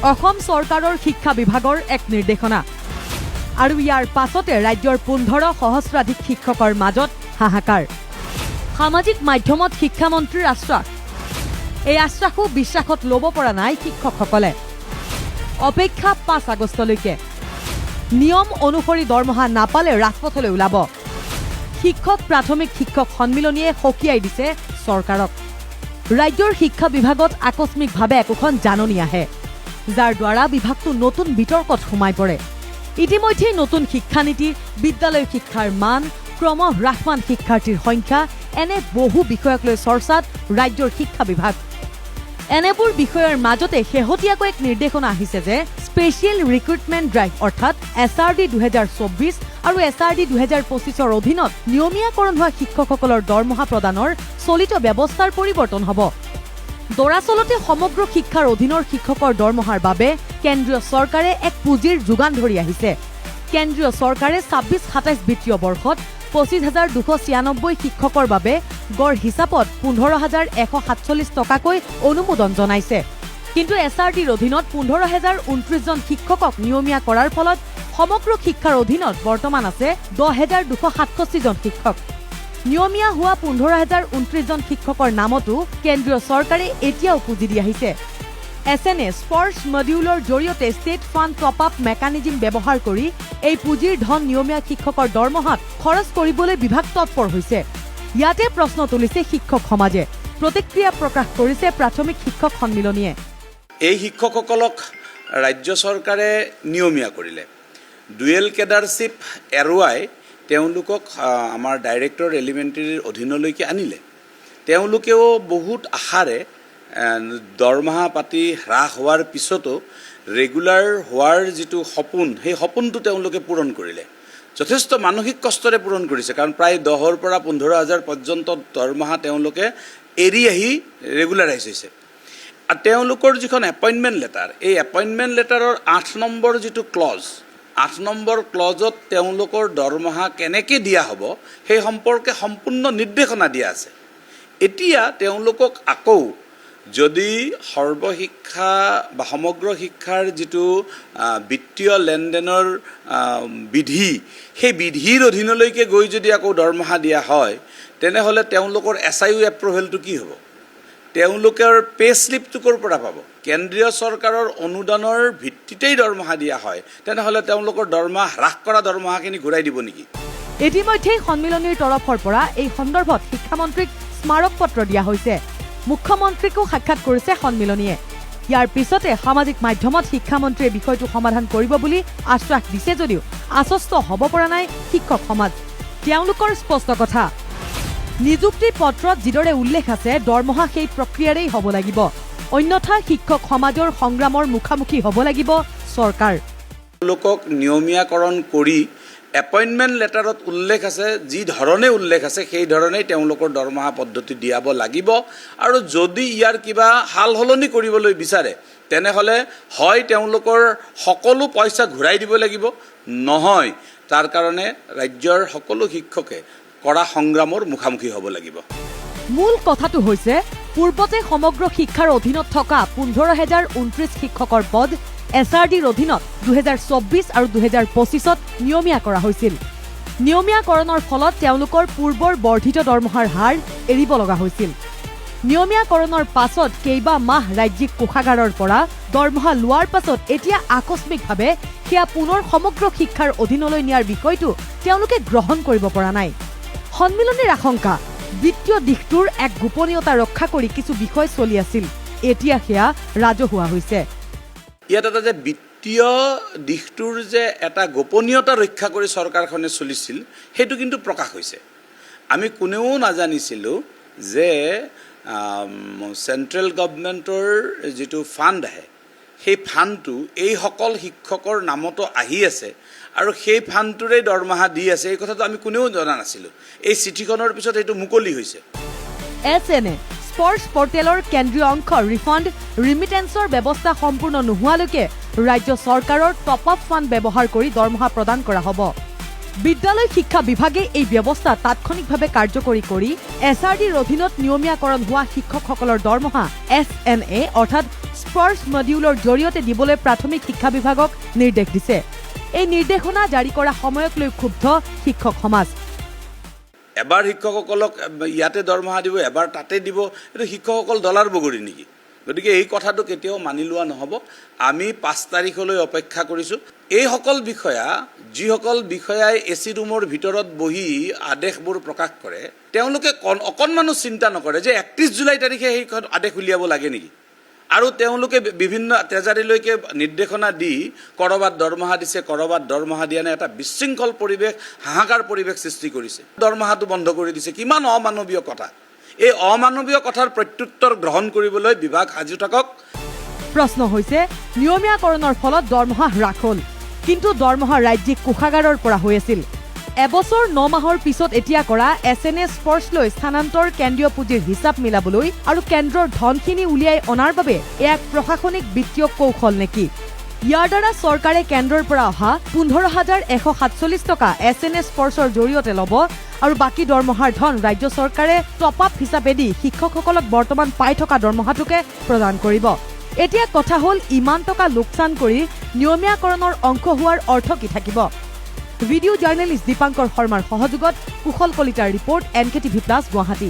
অসম চৰকাৰৰ শিক্ষা বিভাগৰ এক নিৰ্দেশনা আৰু ইয়াৰ পাছতে ৰাজ্যৰ 15 সহস্ৰাধিক শিক্ষকৰ মাজত হাহাকাৰ সামাজিক মাধ্যমত শিক্ষামন্ত্ৰীৰ আশ্বাস এই আশ্বাসও বিশ্বাসত ল'ব পৰা নাই শিক্ষকসকলে অপেক্ষা 5 আগষ্টলৈকে নিয়ম অনুসৰি দৰমহা নাপালে ৰাজপথলৈ ওলাব শিক্ষক প্ৰাথমিক শিক্ষক সন্মিলনীয়ে সকীয়াই দিছে চৰকাৰক ৰাজ্যৰ শিক্ষা বিভাগত আকস্মিকভাৱে একোখন জাননী আহে যাৰ দ্বাৰা বিভাগটো নতুন বিতৰ্কত সোমাই পৰে ইতিমধ্যে নতুন শিক্ষানীতি বিদ্যালয় শিক্ষাৰ মান ক্ৰম হ্ৰাসমান শিক্ষাৰ্থীৰ সংখ্যা এনে বহু বিষয়ক লৈ চৰ্চাত ৰাজ্যৰ শিক্ষা বিভাগ এনেবোৰ বিষয়ৰ মাজতে শেহতীয়াকৈ এক নিৰ্দেশনা আহিছে যে স্পেচিয়েল ৰিক্ৰুটমেণ্ট ড্ৰাইভ অৰ্থাৎ SRD 2024 আৰু SRD 2025ৰ অধীনত নিয়মীয়াকৰণ হোৱা শিক্ষকসকলৰ দৰমহা প্ৰদানৰ চলিত ব্যৱস্থাৰ পৰিৱৰ্তন হ'ব দৰাচলতে সমগ্ৰ শিক্ষাৰ অধীনৰ শিক্ষকৰ দৰমহাৰ বাবে কেন্দ্ৰীয় চৰকাৰে এক পুঁজিৰ যোগান ধৰি আহিছে কেন্দ্ৰীয় চৰকাৰে 26-27 বিত্তীয় বৰ্ষত 25,296 শিক্ষকৰ বাবে গড় হিচাপত 15,147 টকাকৈ অনুমোদন জনাইছে কিন্তু SRDৰ অধীনত 15,029 জন শিক্ষকক নিয়মীয়া কৰাৰ ফলত সমগ্ৰ শিক্ষাৰ অধীনত বৰ্তমান আছে 10,267 জন শিক্ষক নিয়মীয়া হোৱা 15,029 জন শিক্ষকৰ নামতো কেন্দ্ৰীয় চৰকাৰে এতিয়াও পুঁজি দি আহিছে SNA স্পৰ্টছ মডিউলৰ জৰিয়তে state fund top up mechanism ব্যৱহাৰ কৰি এই পুঁজিৰ ধন নিয়মীয়া শিক্ষকৰ দৰমহাত খৰচ কৰিবলৈ বিভাগ তৎপৰ হৈছে ইয়াতে প্ৰশ্ন তুলিছে শিক্ষক সমাজে প্ৰতিক্ৰিয়া প্ৰকাশ কৰিছে প্ৰাথমিক শিক্ষক সন্মিলনীয়ে এই শিক্ষকসকলক ৰাজ্য চৰকাৰে নিয়মীয়া কৰিলে ডুৱেল কেডাৰশ্বিপ এৰুৱাই তেওঁলোকক আমাৰ ডাইৰেক্টৰ এলিমেণ্টাৰীৰ অধীনলৈকে আনিলে তেওঁলোকেও বহুত আশাৰে দৰমহা পাতি হ্ৰাস হোৱাৰ পিছতো ৰেগুলাৰ হোৱাৰ যিটো সপোন সেই সপোনটো তেওঁলোকে পূৰণ কৰিলে যথেষ্ট মানসিক কষ্টৰে পূৰণ কৰিছে কাৰণ প্ৰায় 10,000 পৰা 15,000 পৰ্যন্ত দৰমহা তেওঁলোকে এৰি আহি ৰেগুলাৰাইজ হৈছে আৰু তেওঁলোকৰ যিখন এপইণ্টমেণ্ট লেটাৰ এই এপইণ্টমেণ্ট লেটাৰৰ 8 নম্বৰ যিটো ক্লজ 8 নম্বৰ ক্লজত তেওঁলোকৰ দৰমহা কেনেকৈ দিয়া হ'ব সেই সম্পৰ্কে সম্পূৰ্ণ নিৰ্দেশনা দিয়া আছে এতিয়া তেওঁলোকক আকৌ যদি সৰ্বশিক্ষা বা সমগ্ৰ শিক্ষাৰ যিটো বিত্তীয় লেনদেনৰ বিধি সেই বিধিৰ অধীনলৈকে গৈ যদি আকৌ দৰমহা দিয়া হয় তেনেহ'লে তেওঁলোকৰ SIU এপ্ৰুভেলটো কি হ'ব তেওঁলোকৰ পে স্লিপটো ক'ৰ পৰা পাব কেন্দ্ৰীয় চৰকাৰৰ অনুদানৰ ভিত্তিতেই দৰমহা দিয়া হয় তেনেহ'লে তেওঁলোকৰ দৰমহা হ্ৰাস কৰা দৰমহাখিনি ঘূৰাই দিব নেকি ইতিমধ্যে সন্মিলনীৰ তৰফৰ পৰা এই সন্দৰ্ভত শিক্ষামন্ত্ৰীক স্মাৰক পত্ৰ দিয়া হৈছে মুখ্যমন্ত্ৰীকো সাক্ষাৎ কৰিছে সন্মিলনীয়ে ইয়াৰ পিছতে সামাজিক মাধ্যমত শিক্ষামন্ত্ৰীয়ে বিষয়টো সমাধান কৰিব বুলি আশ্বাস দিছে যদিও আশ্বস্ত হ'ব পৰা নাই শিক্ষক সমাজ তেওঁলোকৰ স্পষ্ট কথা নিযুক্তি পত্ৰত যিদৰে উল্লেখ আছে দৰমহা সেই প্ৰক্ৰিয়াৰেই হ'ব লাগিব অন্যথা শিক্ষক সমাজৰ সংগ্ৰামৰ মুখামুখি হ'ব লাগিব চৰকাৰ লোকক নিয়মীয়াকৰণ কৰি এপইণ্টমেণ্ট লেটাৰত উল্লেখ আছে যি ধৰণে উল্লেখ আছে সেই ধৰণেই তেওঁলোকৰ দৰমহা পদ্ধতি দিয়াব লাগিব আৰু যদি ইয়াৰ কিবা হাল সলনি কৰিবলৈ বিচাৰে তেনেহ'লে হয় তেওঁলোকৰ সকলো পইচা ঘূৰাই দিব লাগিব নহয় তাৰ কাৰণে ৰাজ্যৰ সকলো শিক্ষকে কৰা সংগ্ৰামৰ মুখামুখি হ'ব লাগিব মূল কথাটো হৈছে পূৰ্বতে সমগ্ৰ শিক্ষাৰ অধীনত থকা 15,029 শিক্ষকৰ পদ SRDৰ অধীনত 2024 আৰু 2025ত নিয়মীয়া কৰা হৈছিল নিয়মীয়াকৰণৰ ফলত তেওঁলোকৰ পূৰ্বৰ বৰ্ধিত দৰমহাৰ হাৰ এৰিব লগা হৈছিল নিয়মীয়াকৰণৰ পাছত কেইবা মাহ ৰাজ্যিক কোষাগাৰৰ পৰা দৰমহা লোৱাৰ পাছত এতিয়া আকস্মিকভাৱে সেয়া পুনৰ সমগ্ৰ শিক্ষাৰ অধীনলৈ নিয়াৰ বিষয়টো তেওঁলোকে গ্ৰহণ কৰিব পৰা নাই সন্মিলনীৰ আশংকা বিত্তীয় দিশটোৰ এক গোপনীয়তা ৰক্ষা কৰি কিছু বিষয় চলি আছিল এতিয়া সেয়া ৰাজহুৱা হৈছে ইয়াত এটা যে বিত্তীয় দিশটোৰ যে এটা গোপনীয়তা ৰক্ষা কৰি চৰকাৰখনে চলিছিল সেইটো কিন্তু প্ৰকাশ হৈছে আমি কোনেও নাজানিছিলোঁ যে চেণ্ট্ৰেল গভৰ্ণমেণ্টৰ যিটো ফাণ্ড আহে সেই ফাণ্ডটো এইসকল শিক্ষকৰ নামতো আহি আছে আৰু সেই ফাণ্ডটোৰে দৰমহা দি আছে এই কথাটো আমি কোনেও জনা নাছিলোঁ এই চিঠিখনৰ পিছত এইটো মুকলি হৈছে SNA স্পৰ্টছ পৰ্টেলৰ কেন্দ্ৰীয় অংশ ৰিফাণ্ড ৰিমিটেন্সৰ ব্যৱস্থা সম্পূৰ্ণ নোহোৱালৈকে ৰাজ্য চৰকাৰৰ টপ আপ ফাণ্ড ব্যৱহাৰ কৰি দৰমহা প্ৰদান কৰা হ'ব বিদ্যালয় শিক্ষা বিভাগে এই ব্যৱস্থা তাৎক্ষণিকভাৱে কাৰ্যকৰী কৰি SRDৰ অধীনত নিয়মীয়াকৰণ হোৱা শিক্ষকসকলৰ দৰমহা SNA অৰ্থাৎ স্পৰ্শ মডিউলৰ জৰিয়তে দিবলৈ প্ৰাথমিক শিক্ষা বিভাগক নিৰ্দেশ দিছে। এই নিৰ্দেশনা জাৰি কৰা সময়ক লৈ ক্ষুব্ধ শিক্ষক সমাজ। এবাৰ শিক্ষকসকলক ইয়াতে দৰমহা দিব, এবাৰ তাতে দিব, এইটো শিক্ষকসকল ডলাৰ বগৰী নেকি? গতিকে এই কথাটো কেতিয়াও মানি লোৱা নহ'ব। আমি 5 তাৰিখলৈ অপেক্ষা কৰিছোঁ। এইসকল বিষয়া, যিসকল বিষয়াই AC ৰুমৰ ভিতৰত বহি আদেশবোৰ প্ৰকাশ কৰে, তেওঁলোকে অকণমানো চিন্তা নকৰে যে 31 জুলাই তাৰিখে সেই আদেশ উলিয়াব লাগে নেকি? আৰু তেওঁলোকে বিভিন্ন ট্ৰেজাৰীলৈকে নিৰ্দেশনা দি কৰবাত দৰমহা দিছে, কৰবাত দৰমহা দিয়া নাই, এটা বিশৃংখল পৰিৱেশ, হাহাকাৰ পৰিৱেশ সৃষ্টি কৰিছে। দৰমহাটো বন্ধ কৰি দিছে। কিমান অমানৱীয় কথা! এই অমানৱীয় কথাৰ প্ৰত্যুত্তৰ গ্ৰহণ কৰিবলৈ বিভাগ সাজু থাকক। প্ৰশ্ন হৈছে, নিয়মীয়াকৰণৰ ফলত দৰমহা হ্ৰাস হ'ল, কিন্তু দৰমহা ৰাজ্যিক কোষাগাৰৰ পৰা হৈ আছিল। এবছৰ 9 মাহৰ পিছত এতিয়া কৰা SNA স্পৰ্শলৈ স্থানান্তৰ কেন্দ্ৰীয় পুঁজিৰ হিচাপ মিলাবলৈ আৰু কেন্দ্ৰৰ ধনখিনি উলিয়াই অনাৰ বাবে এক প্ৰশাসনিক বিত্তীয় কৌশল নেকি? ইয়াৰ দ্বাৰা চৰকাৰে কেন্দ্ৰৰ পৰা অহা 15,147 টকা SNA স্পৰ্শৰ জৰিয়তে ল'ব আৰু বাকী দৰমহাৰ ধন ৰাজ্য চৰকাৰে টপ আপ হিচাপে দি শিক্ষকসকলক বৰ্তমান পাই থকা দৰমহাটোকে প্ৰদান কৰিব। এতিয়া কথা হ'ল, ইমান টকা লোকচান কৰি নিয়মীয়াকৰণৰ অংশ হোৱাৰ অৰ্থ কি থাকিব? ভিডিঅ' জাৰ্নেলিষ্ট দীপাংকৰ শৰ্মাৰ সহযোগত কুশল কলিতাৰ ৰিপৰ্ট, NKTV+, গুৱাহাটী।